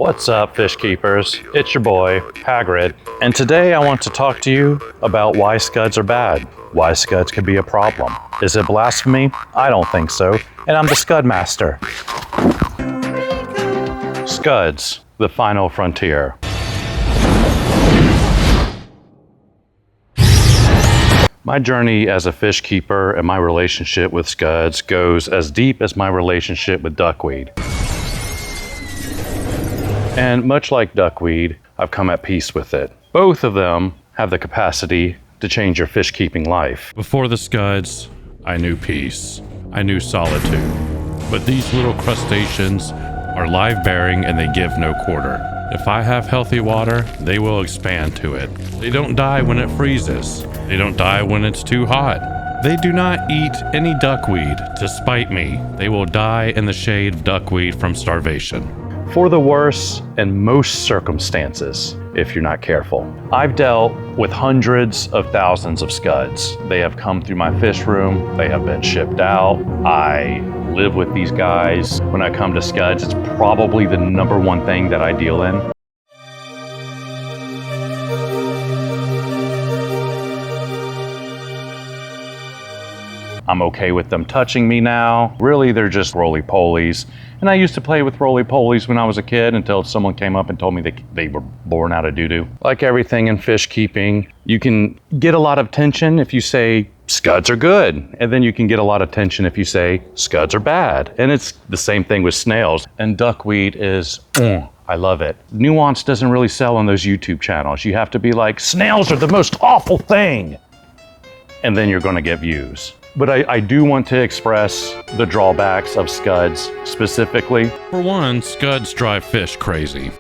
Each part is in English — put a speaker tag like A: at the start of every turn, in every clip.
A: What's up, fish keepers? It's your boy, Hagrid, and today I want to talk to you about why scuds are bad, why scuds could be a problem. Is it blasphemy? I don't think so, and I'm the Scud Master. Scuds, the final frontier. My journey as a fish keeper and my relationship with scuds goes as deep as my relationship with duckweed. And much like duckweed, I've come at peace with it. Both of them have the capacity to change your fish keeping life. Before the scuds, I knew peace. I knew solitude. But these little crustaceans are live-bearing and they give no quarter. If I have healthy water, they will expand to it. They don't die when it freezes. They don't die when it's too hot. They do not eat any duckweed to spite me. They will die in the shade of duckweed from starvation. For the worst and most circumstances, if you're not careful. I've dealt with hundreds of thousands of scuds. They have come through my fish room. They have been shipped out. I live with these guys. When I come to scuds, it's probably the #1 thing that I deal in. I'm okay with them touching me now. Really, they're just roly-polies. And I used to play with roly-polies when I was a kid until someone came up and told me they were born out of doo-doo. Like everything in fish keeping, you can get a lot of tension if you say, scuds are good. And then you can get a lot of tension if you say, scuds are bad. And it's the same thing with snails. And duckweed is, I love it. Nuance doesn't really sell on those YouTube channels. You have to be like, snails are the most awful thing. And then you're gonna get views. But I do want to express the drawbacks of scuds specifically. For one, scuds drive fish crazy.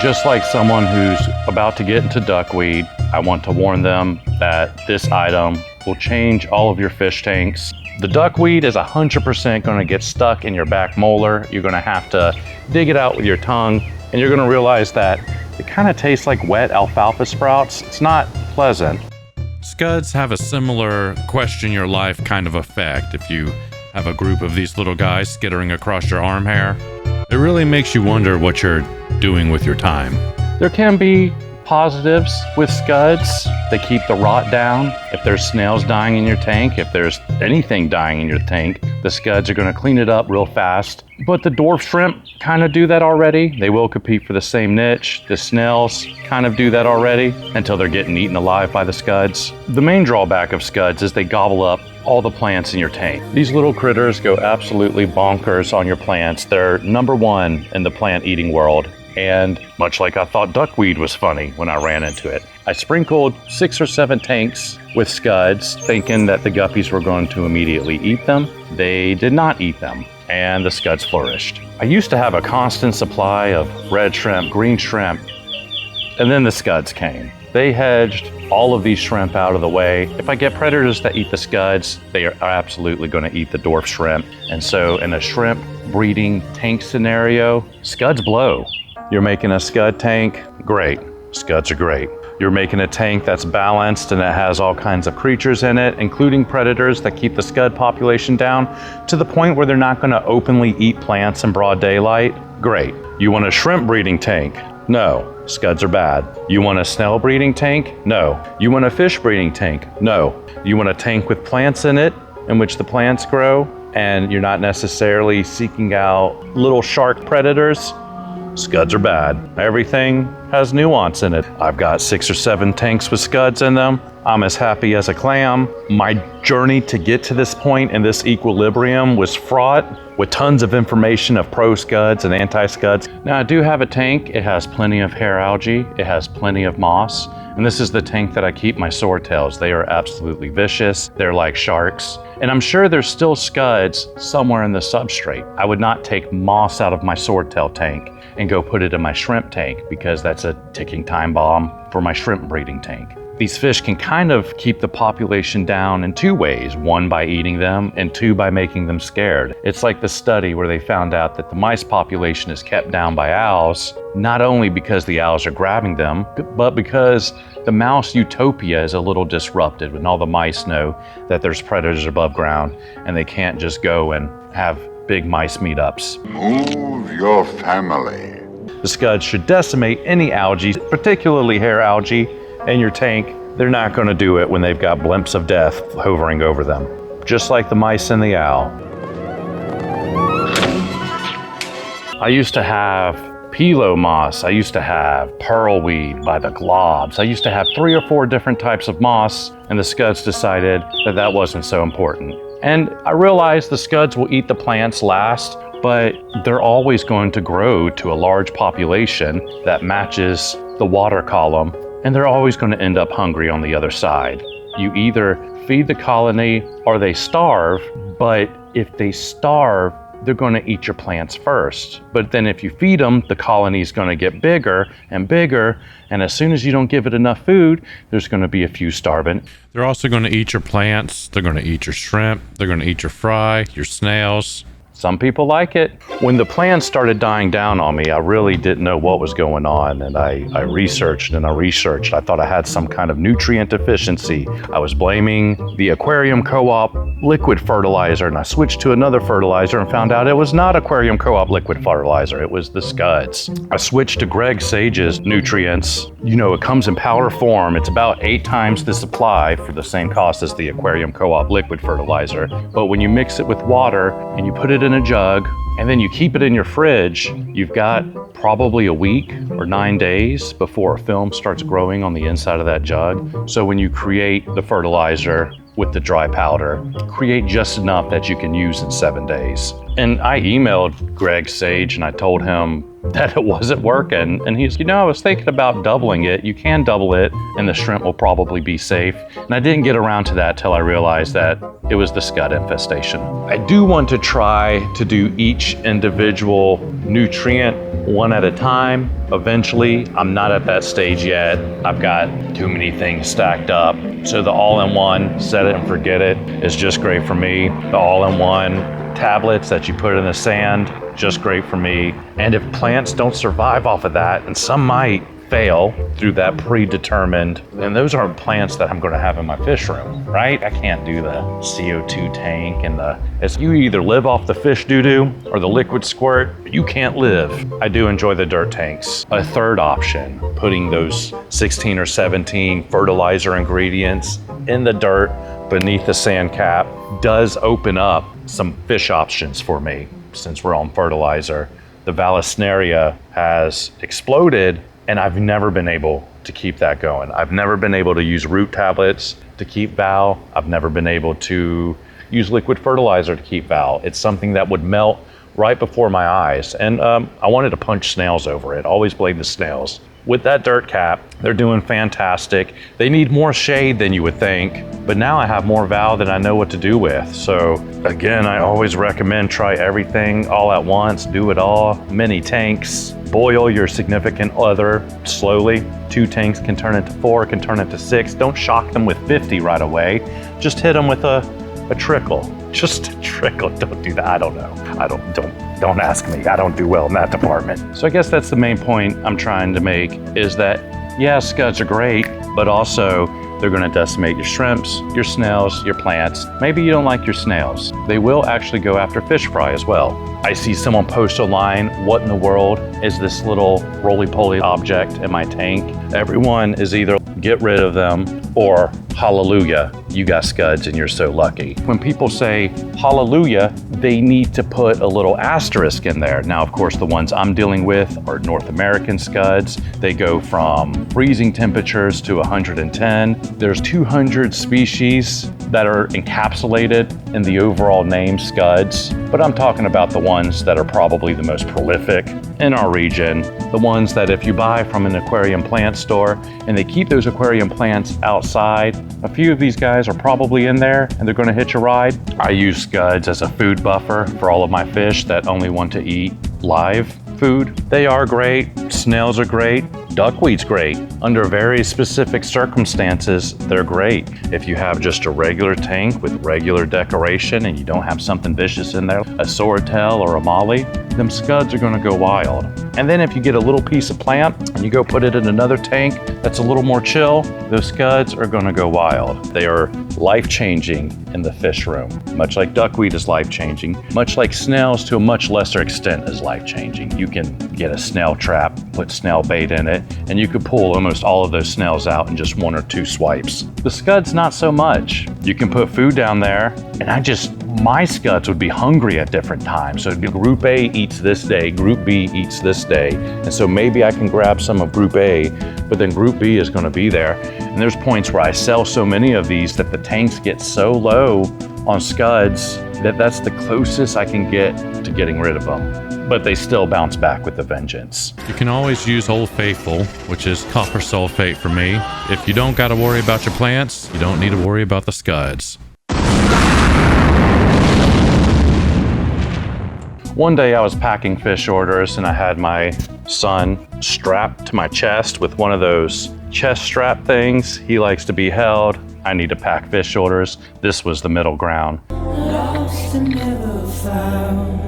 A: Just like someone who's about to get into duckweed, I want to warn them that this item will change all of your fish tanks. The duckweed is 100% going to get stuck in your back molar. You're going to have to dig it out with your tongue, and you're going to realize that it kind of tastes like wet alfalfa sprouts. It's not pleasant. Scuds have a similar question your life kind of effect if you have a group of these little guys skittering across your arm hair. It really makes you wonder what you're doing with your time. There can be positives with scuds. They keep the rot down. If there's snails dying in your tank, if there's anything dying in your tank, the scuds are going to clean it up real fast. But the dwarf shrimp kind of do that already. They will compete for the same niche. The snails kind of do that already until they're getting eaten alive by the scuds. The main drawback of scuds is they gobble up all the plants in your tank. These little critters go absolutely bonkers on your plants. They're #1 in the plant eating world. And much like I thought duckweed was funny when I ran into it, I sprinkled 6 or 7 tanks with scuds, thinking that the guppies were going to immediately eat them. They did not eat them, and the scuds flourished. I used to have a constant supply of red shrimp, green shrimp, and then the scuds came. They hedged all of these shrimp out of the way. If I get predators that eat the scuds, they are absolutely going to eat the dwarf shrimp. And so in a shrimp breeding tank scenario, scuds blow. You're making a scud tank, great. Scuds are great. You're making a tank that's balanced and it has all kinds of creatures in it, including predators that keep the scud population down to the point where they're not going to openly eat plants in broad daylight, great. You want a shrimp breeding tank? No, scuds are bad. You want a snail breeding tank? No. You want a fish breeding tank? No. You want a tank with plants in it, in which the plants grow, and you're not necessarily seeking out little shark predators? Scuds are bad. Everything has nuance in it. I've got 6 or 7 tanks with scuds in them. I'm as happy as a clam. My journey to get to this point in this equilibrium was fraught with tons of information of pro scuds and anti-scuds. Now I do have a tank. It has plenty of hair algae. It has plenty of moss. And this is the tank that I keep my swordtails. They are absolutely vicious. They're like sharks. And I'm sure there's still scuds somewhere in the substrate. I would not take moss out of my swordtail tank and go put it in my shrimp tank because that's a ticking time bomb for my shrimp breeding tank. These fish can kind of keep the population down in 2 ways. 1, by eating them, and 2, by making them scared. It's like the study where they found out that the mice population is kept down by owls, not only because the owls are grabbing them, but because the mouse utopia is a little disrupted when all the mice know that there's predators above ground and they can't just go and have big mice meetups.
B: Move your family.
A: The scuds should decimate any algae, particularly hair algae, in your tank. They're not going to do it when they've got blimps of death hovering over them, just like the mice and the owl. I used to have Pilo moss. I used to have pearlweed by the globs. I used to have 3 or 4 different types of moss, and the scuds decided that that wasn't so important. And I realized the scuds will eat the plants last, but they're always going to grow to a large population that matches the water column, and they're always going to end up hungry on the other side. You either feed the colony or they starve, but if they starve, they're going to eat your plants first. But then if you feed them, the colony is going to get bigger and bigger, and as soon as you don't give it enough food, there's going to be a few starving.
C: They're also going to eat your plants. They're going to eat your shrimp. They're going to eat your fry, your snails.
A: Some people like it. When the plants started dying down on me, I really didn't know what was going on, and I researched and I researched. I thought I had some kind of nutrient deficiency. I was blaming the Aquarium Co-op liquid fertilizer, and I switched to another fertilizer and found out it was not Aquarium Co-op liquid fertilizer, it was the Scuds. I switched to Greg Sage's nutrients. You know, it comes in powder form. It's about 8 times the supply for the same cost as the Aquarium Co-op liquid fertilizer. But when you mix it with water and you put it in a jug, and then you keep it in your fridge, you've got probably a week or 9 days before a film starts growing on the inside of that jug. So when you create the fertilizer with the dry powder, create just enough that you can use in 7 days. And I emailed Greg Sage and I told him that it wasn't working. And he's, I was thinking about doubling it. You can double it and the shrimp will probably be safe. And I didn't get around to that till I realized that it was the scud infestation. I do want to try to do each individual nutrient one at a time. Eventually, I'm not at that stage yet. I've got too many things stacked up. So the all-in-one, set it and forget it, is just great for me. The all-in-one tablets that you put in the sand, just great for me. And if plants don't survive off of that, and some might fail through that predetermined, and those aren't plants that I'm going to have in my fish room, right? I can't do the CO2 tank and you either live off the fish doo-doo or the liquid squirt, you can't live. I do enjoy the dirt tanks. A third option, putting those 16 or 17 fertilizer ingredients in the dirt beneath the sand cap does open up some fish options for me. Since we're on fertilizer, the Vallisneria has exploded, and I've never been able to keep that going. I've never been able to use root tablets to keep Val. I've never been able to use liquid fertilizer to keep Val. It's something that would melt right before my eyes. And I wanted to punch snails over it. Always blame the snails. With that dirt cap, they're doing fantastic. They need more shade than you would think, but now I have more Val than I know what to do with. So again, I always recommend try everything all at once, do it all. Mini tanks, boil your significant other slowly. 2 tanks can turn into 4, can turn into 6. Don't shock them with 50 right away. Just hit them with a trickle. Just a trickle. Don't do that. I don't know. Don't ask me. I don't do well in that department. So I guess that's the main point I'm trying to make, is that, yeah, scuds are great, but also they're going to decimate your shrimps, your snails, your plants. Maybe you don't like your snails. They will actually go after fish fry as well. I see someone post online, what in the world is this little roly-poly object in my tank? Everyone is either get rid of them or hallelujah, you got scuds and you're so lucky. When people say hallelujah, they need to put a little asterisk in there. Now, of course, the ones I'm dealing with are North American scuds. They go from freezing temperatures to 110. There's 200 species that are encapsulated in the overall name scuds, but I'm talking about the ones that are probably the most prolific in our region, the ones that if you buy from an aquarium plant store and they keep those aquarium plants outside, a few of these guys are probably in there and they're going to hitch a ride. I use scuds as a food buffer for all of my fish that only want to eat live food. They are great. Snails are great. Duckweed's great. Under very specific circumstances, they're great. If you have just a regular tank with regular decoration and you don't have something vicious in there, a swordtail or a molly, them scuds are going to go wild. And then if you get a little piece of plant and you go put it in another tank that's a little more chill, those scuds are gonna go wild. They are life-changing in the fish room. Much like duckweed is life-changing, much like snails to a much lesser extent is life-changing. You can get a snail trap, put snail bait in it, and you could pull almost all of those snails out in just 1 or 2 swipes. The scuds, not so much. You can put food down there, and my scuds would be hungry at different times. So group A eats this day, group B eats this day. And so maybe I can grab some of group A, but then group B is gonna be there. And there's points where I sell so many of these that the tanks get so low on scuds that that's the closest I can get to getting rid of them. But they still bounce back with a vengeance.
C: You can always use Old Faithful, which is copper sulfate for me. If you don't gotta worry about your plants, you don't need to worry about the scuds.
A: One day I was packing fish orders and I had my son strapped to my chest with one of those chest strap things. He likes to be held. I need to pack fish orders. This was the middle ground.
D: Lost and never found.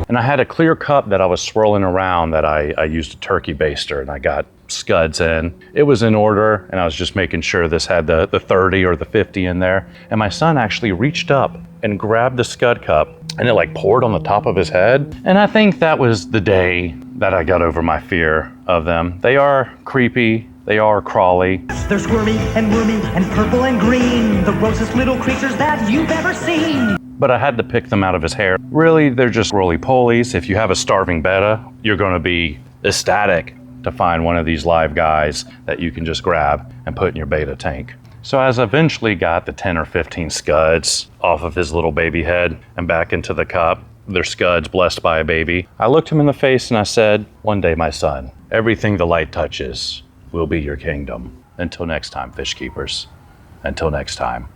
A: And I had a clear cup that I was swirling around that I used a turkey baster and I got scuds in. It was in order and I was just making sure this had the 30 or the 50 in there. And my son actually reached up and grabbed the scud cup and it like poured on the top of his head. And I think that was the day that I got over my fear of them. They are creepy, they are crawly.
E: They're squirmy and wormy and purple and green, the grossest little creatures that you've ever seen.
A: But I had to pick them out of his hair. Really, they're just roly-polies. If you have a starving betta, you're gonna be ecstatic to find one of these live guys that you can just grab and put in your betta tank. So as I eventually got the 10 or 15 scuds off of his little baby head and back into the cup, they're scuds blessed by a baby, I looked him in the face and I said, one day, my son, everything the light touches will be your kingdom. Until next time, fish keepers. Until next time.